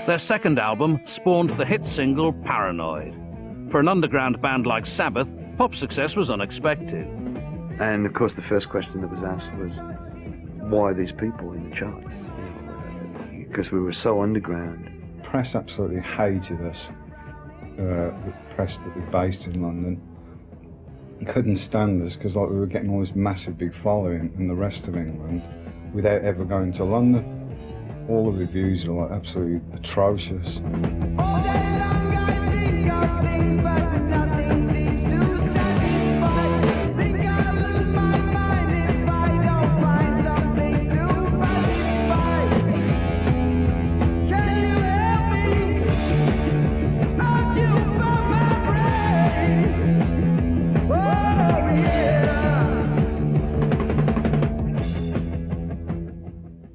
Their second album spawned the hit single Paranoid. For an underground band like Sabbath, pop success was unexpected. And of course the first question that was asked was, why are these people in the charts? Because we were so underground. Press absolutely hated us. The press that was based in London couldn't stand us because like we were getting all this massive big following in the rest of England without ever going to London. All the reviews are like absolutely atrocious.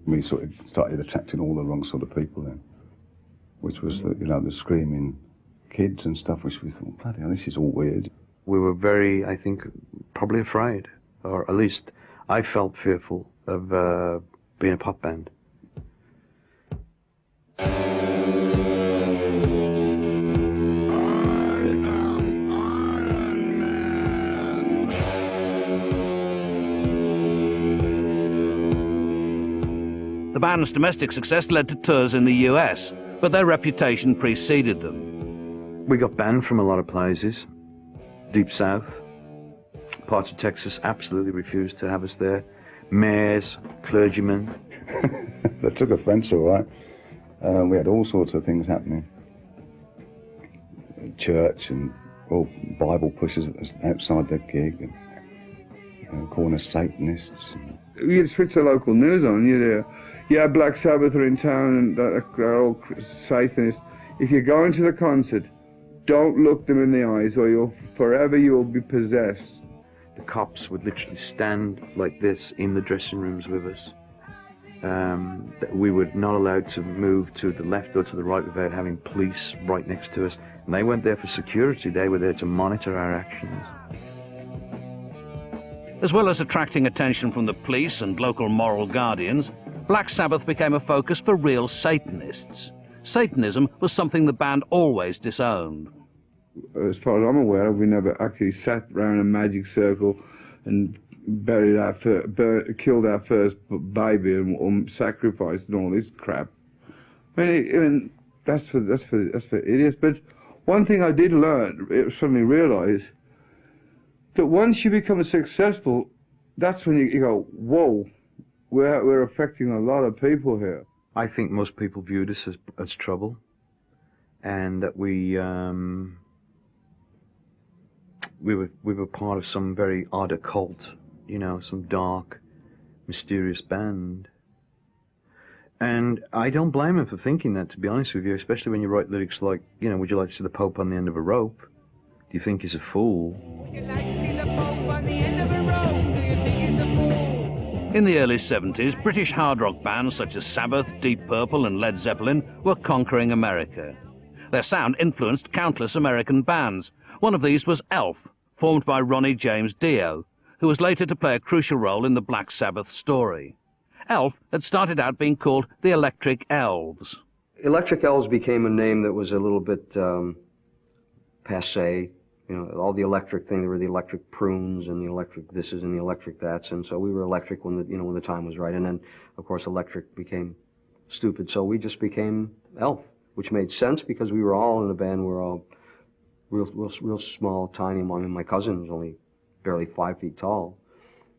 We sort of started attracting all the wrong sort of people then, which was the, you know, the screaming kids and stuff, which we thought, bloody hell, this is all weird. We were very, I think, probably afraid, or at least I felt fearful of being a pop band. The band's domestic success led to tours in the US, but their reputation preceded them. We got banned from a lot of places. Deep South, parts of Texas absolutely refused to have us there. Mayors, clergymen. They took offence, all right. We had all sorts of things happening. Church and all Bible pushers outside their gig, and calling us Satanists. You'd switch the local news on, you'd hear, yeah, Black Sabbath are in town and they're all Satanists. If you're going to the concert, don't look them in the eyes or you'll be possessed. The cops would literally stand like this in the dressing rooms with us. We were not allowed to move to the left or to the right without having police right next to us. And they weren't there for security, they were there to monitor our actions. As well as attracting attention from the police and local moral guardians, Black Sabbath became a focus for real Satanists. Satanism was something the band always disowned. As far as I'm aware, we never actually sat around a magic circle and killed our first baby and sacrificed and all this crap. I mean that's for idiots. But one thing I did learn, suddenly realise, that once you become successful, that's when you go, whoa, we're affecting a lot of people here. I think most people viewed us as trouble, and that we were part of some very odd occult, you know, some dark, mysterious band. And I don't blame him for thinking that, to be honest with you, especially when you write lyrics like, you know, would you like to see the Pope on the end of a rope? Do you think he's a fool? In the early 70s, British hard rock bands such as Sabbath, Deep Purple and Led Zeppelin were conquering America. Their sound influenced countless American bands. One of these was Elf, formed by Ronnie James Dio, who was later to play a crucial role in the Black Sabbath story. Elf had started out being called the Electric Elves. Electric Elves became a name that was a little bit passé. You know, all the electric thing, there were the electric prunes and the electric thises and the electric that's, and so we were electric when the time was right. And then, of course, electric became stupid, so we just became Elf, which made sense because we were all in a band. We were all real small, tiny. I mean, my cousin was only barely 5 feet tall.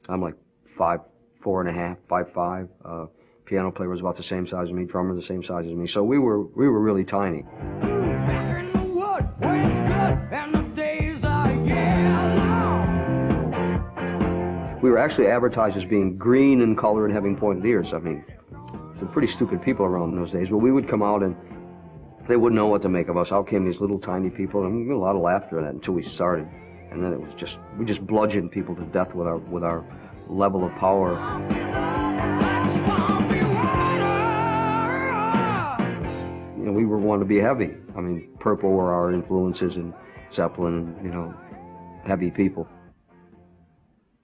I'm like 4.5, 5'5". Piano player was about the same size as me. Drummer the same size as me. So we were really tiny. We were actually advertised as being green in color and having pointed ears. I mean, some pretty stupid people around in those days. But we would come out and they wouldn't know what to make of us. Out came these little tiny people, and we got a lot of laughter at that until we started. And then it was just, we just bludgeoned people to death with our level of power. You know, we were wanting to be heavy. I mean, Purple were our influences, and Zeppelin, you know, heavy people.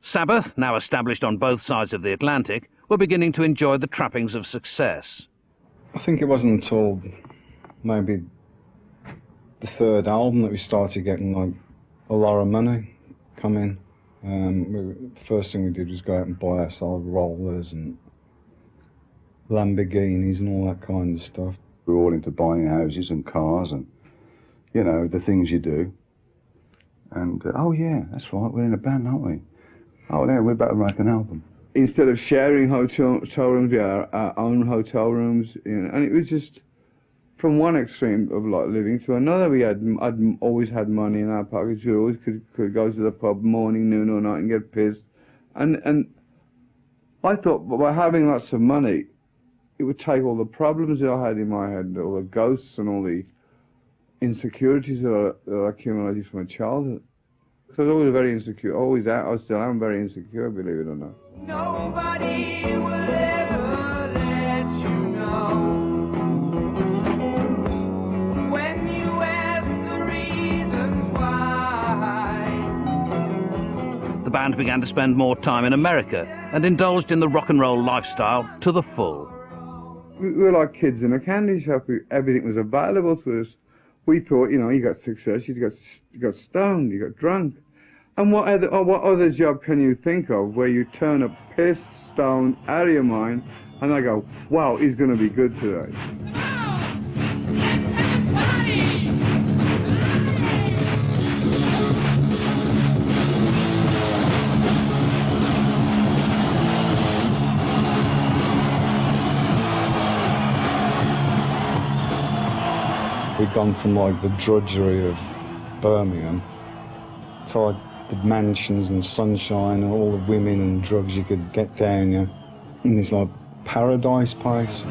Sabbath, now established on both sides of the Atlantic, were beginning to enjoy the trappings of success. I think it wasn't until maybe the third album that we started getting like a lot of money come in. The first thing we did was go out and buy ourselves rollers and Lamborghinis and all that kind of stuff. We were all into buying houses and cars and, you know, the things you do. And, oh yeah, that's right, we're in a band, aren't we? Oh yeah, we're about to make an album. Instead of sharing hotel rooms, we had our own hotel rooms, you know, and it was just from one extreme of like living to another. I'd always had money in our pockets. We always could go to the pub morning, noon or night and get pissed. And I thought by having lots of money, it would take all the problems that I had in my head, all the ghosts and all the insecurities that I accumulated from my childhood. So I was always very insecure. I still am very insecure, believe it or not. Nobody will ever let you know when you ask the reasons why. The band began to spend more time in America and indulged in the rock and roll lifestyle to the full. We were like kids in a candy shop. Everything was available to us. We thought, you know, you got success, you got stoned, you got drunk. And what other job can you think of where you turn up pissed, stoned, out of your mind, and I go, wow, he's going to be good today. We'd gone from like the drudgery of Birmingham to like the mansions and sunshine and all the women and drugs you could get down here in this like paradise place.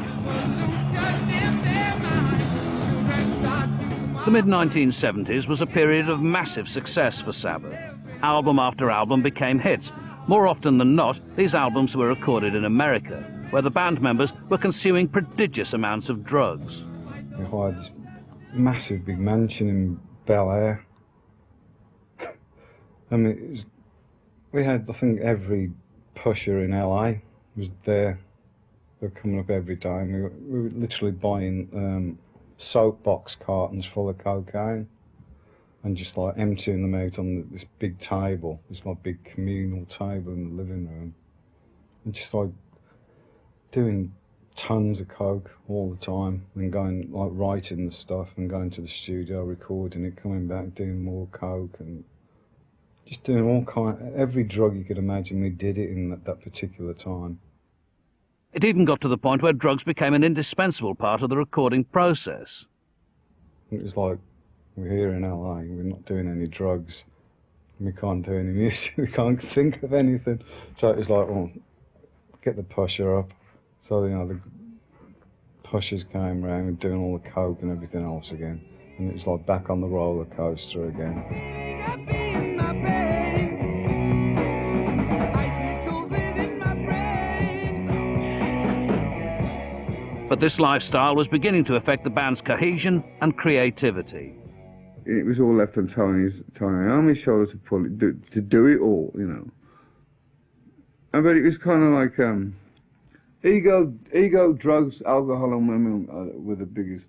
The mid-1970s was a period of massive success for Sabbath. Album after album became hits. More often than not, these albums were recorded in America, where the band members were consuming prodigious amounts of drugs. We hired this massive big mansion in Bel Air. I mean, we had, I think, every pusher in LA was there. They were coming up every day. And we were literally buying soapbox cartons full of cocaine and just like emptying them out on this big table, this like big communal table in the living room, and just like doing tons of coke all the time and going like writing the stuff and going to the studio, recording it, coming back, doing more coke and just doing every drug you could imagine. We did it in that particular time. It even got to the point where drugs became an indispensable part of the recording process. It was like, we're here in LA, we're not doing any drugs, we can't do any music, we can't think of anything. So it was like, well, get the pusher up. So, you know, the pushers came around doing all the coke and everything else again. And it was like back on the roller coaster again. But this lifestyle was beginning to affect the band's cohesion and creativity. It was all left on Tony Iommi's shoulders to do it all, you know. But it was kind of like ego, drugs, alcohol, and women were the biggest.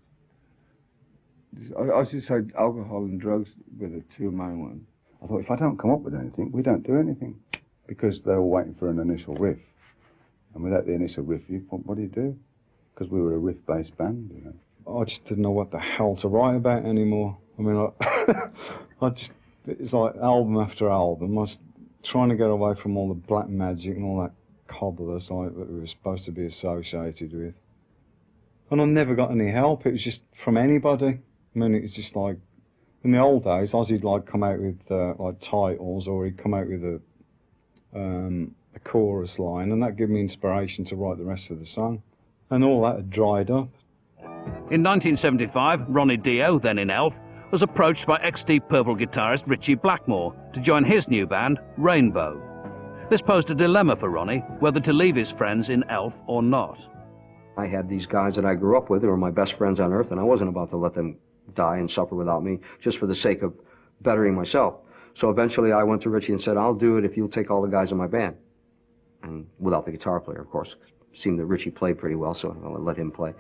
I should say alcohol and drugs were the two main ones. I thought, if I don't come up with anything, we don't do anything. Because they're all waiting for an initial riff. And without the initial riff, what do you do? Because we were a riff-based band, you know. I just didn't know what the hell to write about anymore. I mean, it's like album after album. I was trying to get away from all the black magic and all that cobblers like that we were supposed to be associated with. And I never got any help. It was just from anybody. I mean, it was just like, in the old days, Ozzy'd like come out with like titles, or he'd come out with a chorus line, and that gave me inspiration to write the rest of the song. And all that had dried up. In 1975, Ronnie Dio, then in Elf, was approached by ex-Deep Purple guitarist Ritchie Blackmore to join his new band, Rainbow. This posed a dilemma for Ronnie, whether to leave his friends in Elf or not. I had these guys that I grew up with, who were my best friends on earth, and I wasn't about to let them die and suffer without me, just for the sake of bettering myself. So eventually I went to Ritchie and said, I'll do it if you'll take all the guys in my band. And without the guitar player, of course. It seemed that Ritchie played pretty well, so I let him play.